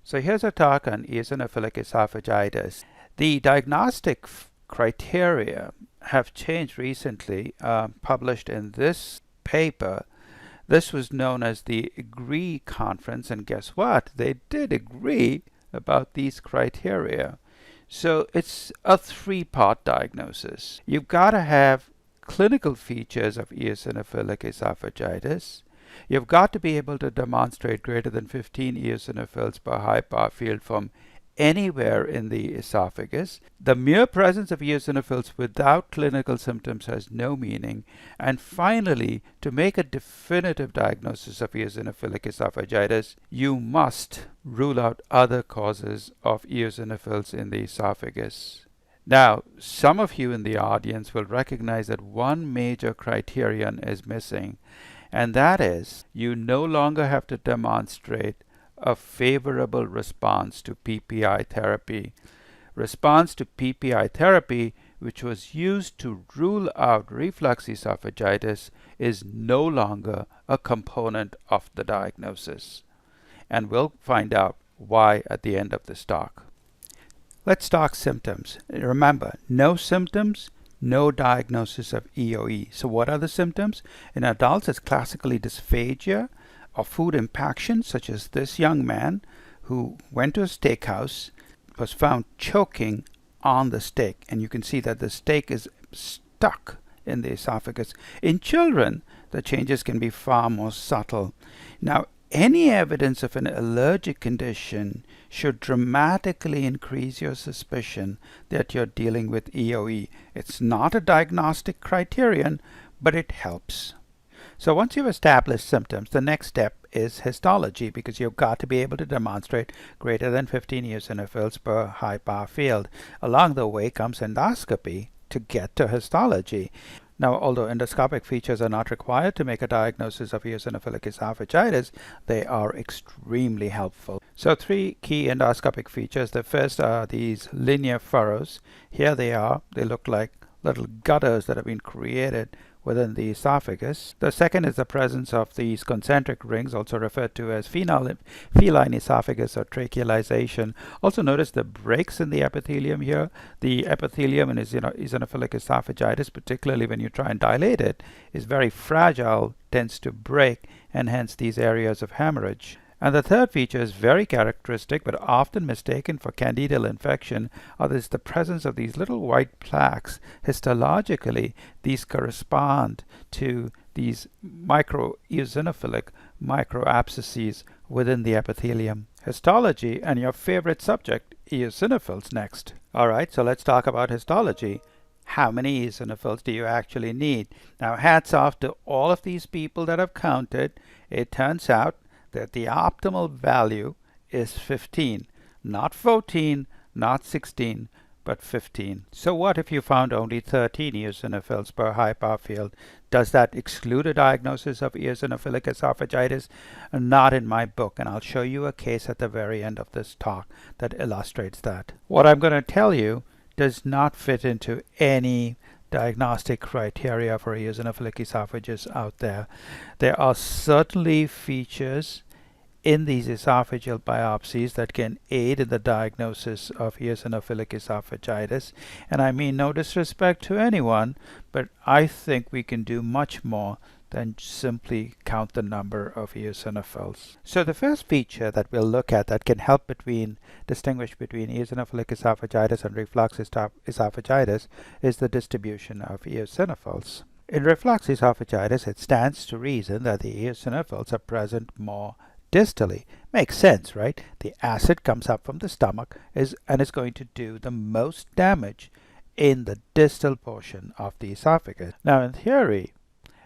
So here's a talk on eosinophilic esophagitis. The diagnostic criteria have changed recently, published in this paper. This was known as the AGREE conference, and guess what? They did agree about these criteria. So it's a three-part diagnosis. You've got to have clinical features of eosinophilic esophagitis. You've got to be able to demonstrate greater than 15 eosinophils per high power field from anywhere in the esophagus. The mere presence of eosinophils without clinical symptoms has no meaning. And finally, to make a definitive diagnosis of eosinophilic esophagitis, you must rule out other causes of eosinophils in the esophagus. Now, some of you in the audience will recognize that one major criterion is missing, and that is you no longer have to demonstrate a favorable response to PPI therapy. Response to PPI therapy, which was used to rule out reflux esophagitis, is no longer a component of the diagnosis. And we'll find out why at the end of this talk. Let's talk symptoms. Remember, no symptoms, no diagnosis of EOE. So what are the symptoms? In adults, it's classically dysphagia or food impaction, such as this young man who went to a steakhouse, was found choking on the steak, and you can see that the steak is stuck in the esophagus. In children, the changes can be far more subtle. Now, any evidence of an allergic condition should dramatically increase your suspicion that you're dealing with EOE. It's not a diagnostic criterion, but it helps. So once you've established symptoms, the next step is histology, because you've got to be able to demonstrate greater than 15 eosinophils per high power field. Along the way comes endoscopy to get to histology. Now, although endoscopic features are not required to make a diagnosis of eosinophilic esophagitis, they are extremely helpful. So three key endoscopic features. The first are these linear furrows. Here they are. They look like little gutters that have been created within the esophagus. The second is the presence of these concentric rings, also referred to as feline esophagus or trachealization. Also notice the breaks in the epithelium here. The epithelium in eosinophilic esophagitis, particularly when you try and dilate it, is very fragile, tends to break, and hence these areas of hemorrhage. And the third feature is very characteristic but often mistaken for candidal infection, is the presence of these little white plaques. Histologically, these correspond to these eosinophilic microabscesses within the epithelium. Histology and your favorite subject, eosinophils, next. Alright, so let's talk about histology. How many eosinophils do you actually need? Now, hats off to all of these people that have counted. It turns out that the optimal value is 15, not 14, not 16, but 15. So what if you found only 13 eosinophils per high power field? Does that exclude a diagnosis of eosinophilic esophagitis? Not in my book, and I'll show you a case at the very end of this talk that illustrates that. What I'm going to tell you does not fit into any diagnostic criteria for eosinophilic esophagus out there. There are certainly features in these esophageal biopsies that can aid in the diagnosis of eosinophilic esophagitis. And I mean no disrespect to anyone, but I think we can do much more than simply count the number of eosinophils. So the first feature that we'll look at that can help distinguish between eosinophilic esophagitis and reflux esophagitis is the distribution of eosinophils. In reflux esophagitis, it stands to reason that the eosinophils are present more distally. Makes sense, right? The acid comes up from the stomach and is going to do the most damage in the distal portion of the esophagus. Now, in theory,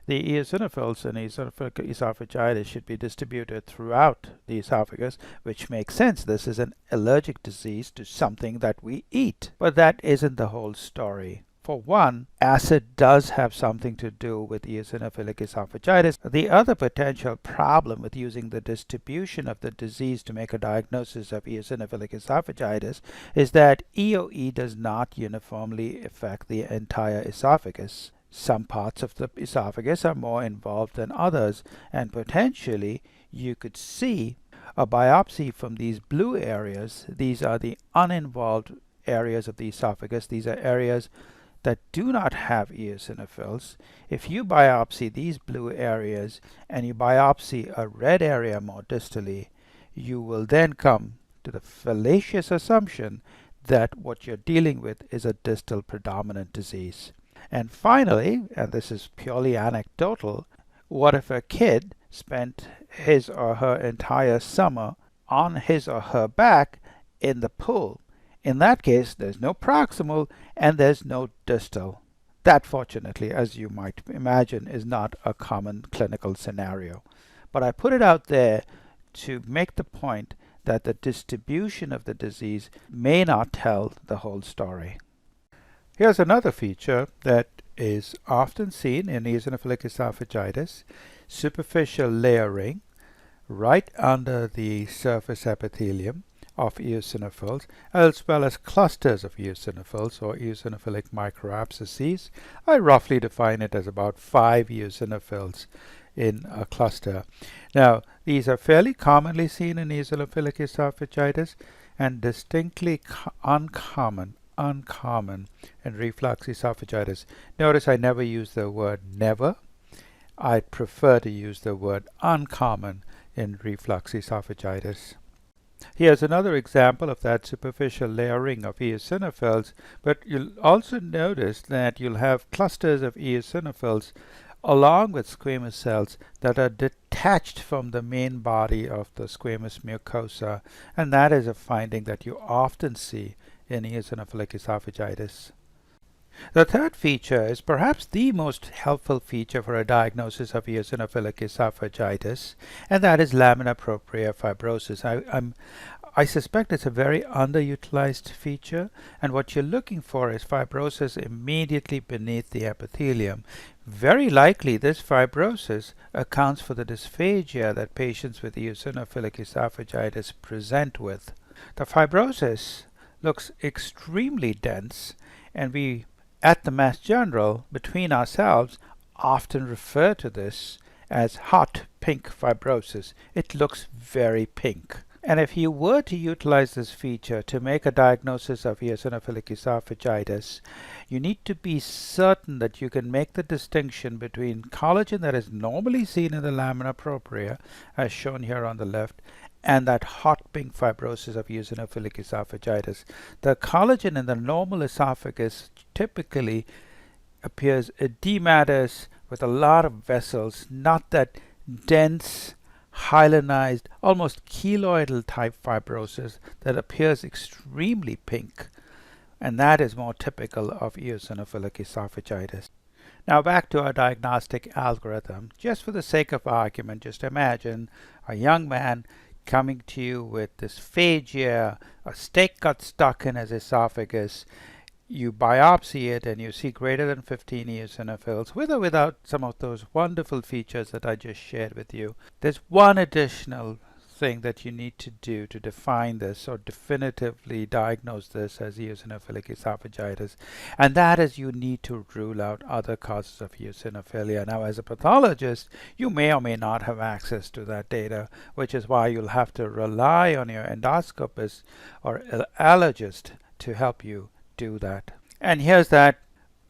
the eosinophils in eosinophilic esophagitis should be distributed throughout the esophagus, which makes sense. This is an allergic disease to something that we eat. But that isn't the whole story. For one, acid does have something to do with eosinophilic esophagitis. The other potential problem with using the distribution of the disease to make a diagnosis of eosinophilic esophagitis is that EOE does not uniformly affect the entire esophagus. Some parts of the esophagus are more involved than others, and potentially you could see A biopsy from these blue areas, these are the uninvolved areas of the esophagus. These are areas that do not have eosinophils. If you biopsy these blue areas and you biopsy a red area more distally, you will then come to the fallacious assumption that what you're dealing with is a distal predominant disease. And finally, and this is purely anecdotal, what if a kid spent his or her entire summer on his or her back in the pool? In that case, there's no proximal and there's no distal. That, fortunately, as you might imagine, is not a common clinical scenario. But I put it out there to make the point that the distribution of the disease may not tell the whole story. Here's another feature that is often seen in eosinophilic esophagitis: superficial layering right under the surface epithelium of eosinophils, as well as clusters of eosinophils or eosinophilic microabscesses. I roughly define it as about 5 eosinophils in a cluster. Now, these are fairly commonly seen in eosinophilic esophagitis and distinctly uncommon in reflux esophagitis. Notice I never use the word never. I prefer to use the word uncommon in reflux esophagitis. Here's another example of that superficial layering of eosinophils, but you'll also notice that you'll have clusters of eosinophils along with squamous cells that are detached from the main body of the squamous mucosa, and that is a finding that you often see in eosinophilic esophagitis. The third feature is perhaps the most helpful feature for a diagnosis of eosinophilic esophagitis, and that is lamina propria fibrosis. I suspect it's a very underutilized feature, and what you're looking for is fibrosis immediately beneath the epithelium. Very likely this fibrosis accounts for the dysphagia that patients with eosinophilic esophagitis present with. The fibrosis looks extremely dense, and we at the Mass General, between ourselves, often refer to this as hot pink fibrosis. It looks very pink. And if you were to utilize this feature to make a diagnosis of eosinophilic esophagitis, you need to be certain that you can make the distinction between collagen that is normally seen in the lamina propria, as shown here on the left, and that hot pink fibrosis of eosinophilic esophagitis. The collagen in the normal esophagus typically appears edematous with a lot of vessels, not that dense, hyalinized, almost keloidal type fibrosis that appears extremely pink, and that is more typical of eosinophilic esophagitis. Now back to our diagnostic algorithm. Just for the sake of argument, just imagine a young man coming to you with dysphagia, a steak got stuck in his esophagus. You biopsy it and you see greater than 15 eosinophils, with or without some of those wonderful features that I just shared with you. There's one additional thing that you need to do to define this or definitively diagnose this as eosinophilic esophagitis, and that is you need to rule out other causes of eosinophilia. Now, as a pathologist, you may or may not have access to that data, which is why you'll have to rely on your endoscopist or allergist to help you do that. And here's that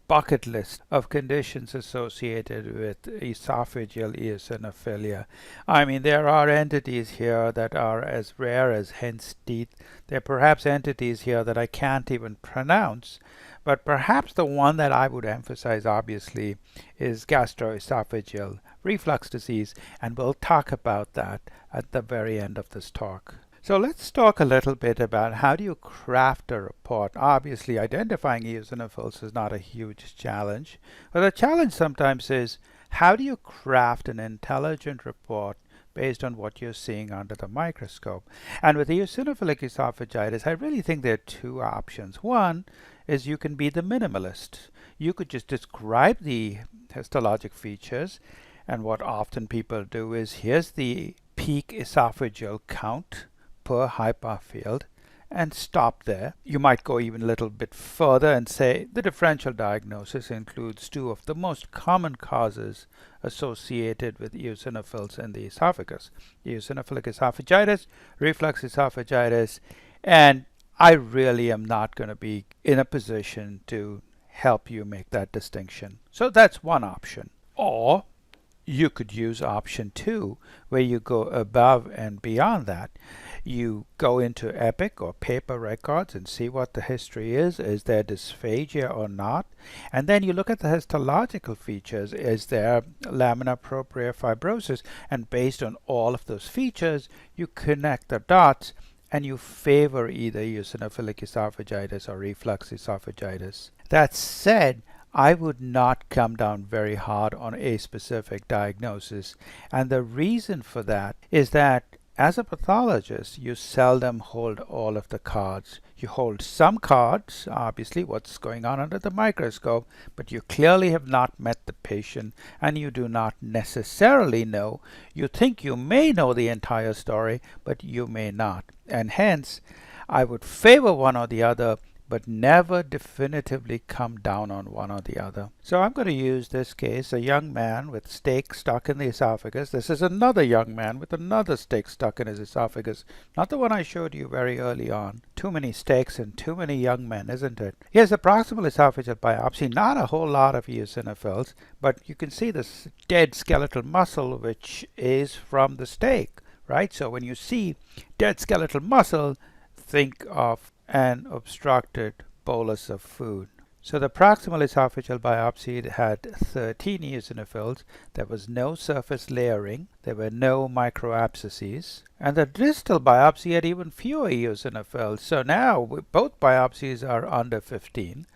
bucket list of conditions associated with esophageal eosinophilia. I mean, there are entities here that are as rare as hen's teeth. There are perhaps entities here that I can't even pronounce, but perhaps the one that I would emphasize obviously is gastroesophageal reflux disease, and we'll talk about that at the very end of this talk. So let's talk a little bit about how do you craft a report. Obviously, identifying eosinophils is not a huge challenge, but the challenge sometimes is how do you craft an intelligent report based on what you're seeing under the microscope. And with eosinophilic esophagitis, I really think there are two options. One is you can be the minimalist. You could just describe the histologic features, and what often people do is here's the peak esophageal count per hyperfield, and stop there. You might go even a little bit further and say the differential diagnosis includes two of the most common causes associated with eosinophils in the esophagus: eosinophilic esophagitis, reflux esophagitis, and I really am not going to be in a position to help you make that distinction. So that's one option. Or you could use option 2, where you go above and beyond that. You go into EPIC or paper records and see what the history is. Is there dysphagia or not? And then you look at the histological features. Is there lamina propria fibrosis? And based on all of those features, you connect the dots and you favor either eosinophilic esophagitis or reflux esophagitis. That said, I would not come down very hard on a specific diagnosis, and the reason for that is that as a pathologist, you seldom hold all of the cards. You hold some cards, obviously what's going on under the microscope, but you clearly have not met the patient and you do not necessarily know. You think you may know the entire story, but you may not. And hence, I would favor one or the other, but never definitively come down on one or the other. So I'm going to use this case, a young man with steak stuck in the esophagus. This is another young man with another steak stuck in his esophagus, not the one I showed you very early on. Too many steaks and too many young men, isn't it? Here's a proximal esophageal biopsy, not a whole lot of eosinophils, but you can see this dead skeletal muscle, which is from the steak, right? So when you see dead skeletal muscle, think of an obstructed bolus of food. So the proximal esophageal biopsy had 13 eosinophils. There was no surface layering. There were no microabscesses. And the distal biopsy had even fewer eosinophils. So now both biopsies are under 15.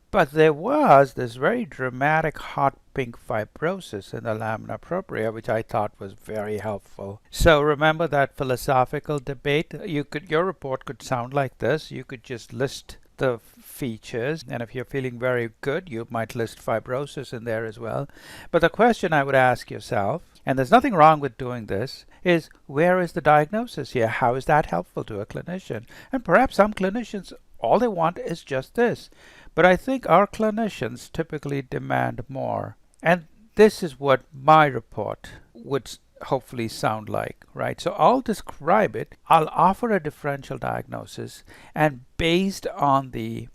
But there was this very dramatic hot pink fibrosis in the lamina propria, which I thought was very helpful. So remember that philosophical debate? Your report could sound like this. You could just list the features, and if you're feeling very good, you might list fibrosis in there as well. But the question I would ask yourself, and there's nothing wrong with doing this, is where is the diagnosis here? How is that helpful to a clinician? And perhaps some clinicians, all they want is just this. But I think our clinicians typically demand more. And this is what my report would hopefully sound like, right? So I'll describe it. I'll offer a differential diagnosis, and based on the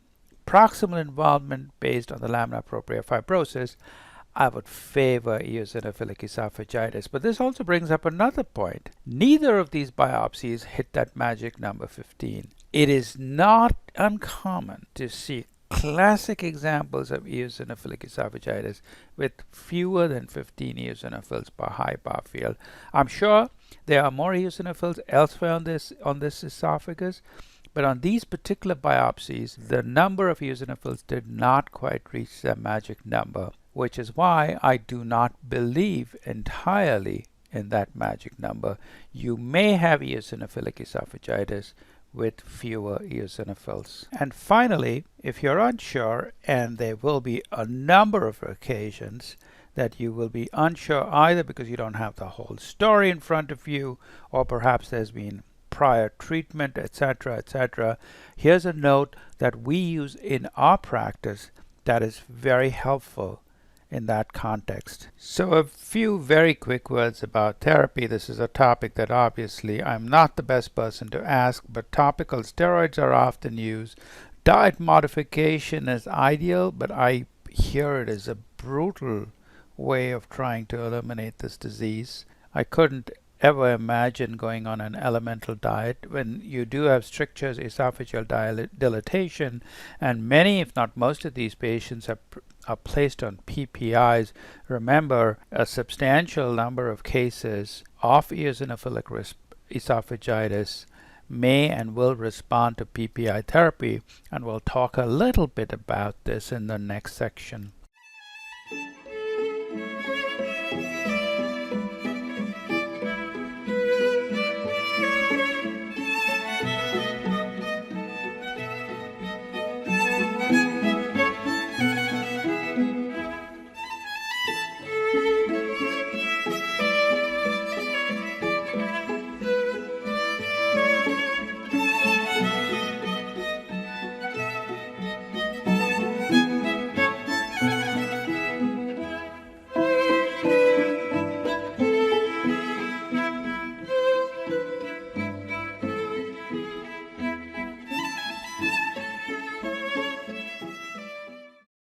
proximal involvement, based on the lamina propria fibrosis, I would favor eosinophilic esophagitis. But this also brings up another point. Neither of these biopsies hit that magic number 15. It is not uncommon to see classic examples of eosinophilic esophagitis with fewer than 15 eosinophils per high bar field. I'm sure there are more eosinophils elsewhere on this esophagus, but on these particular biopsies, the number of eosinophils did not quite reach the magic number, which is why I do not believe entirely in that magic number. You may have eosinophilic esophagitis with fewer eosinophils. And finally, if you're unsure, and there will be a number of occasions that you will be unsure either because you don't have the whole story in front of you, or perhaps there's been prior treatment, etc., etc. Here's a note that we use in our practice that is very helpful in that context. So a few very quick words about therapy. This is a topic that obviously I'm not the best person to ask, but topical steroids are often used. Diet modification is ideal, but I hear it is a brutal way of trying to eliminate this disease. I couldn't ever imagine going on an elemental diet when you do have strictures, esophageal dilatation, and many, if not most of these patients are placed on PPIs. Remember, a substantial number of cases of eosinophilic esophagitis may and will respond to PPI therapy, and we'll talk a little bit about this in the next section.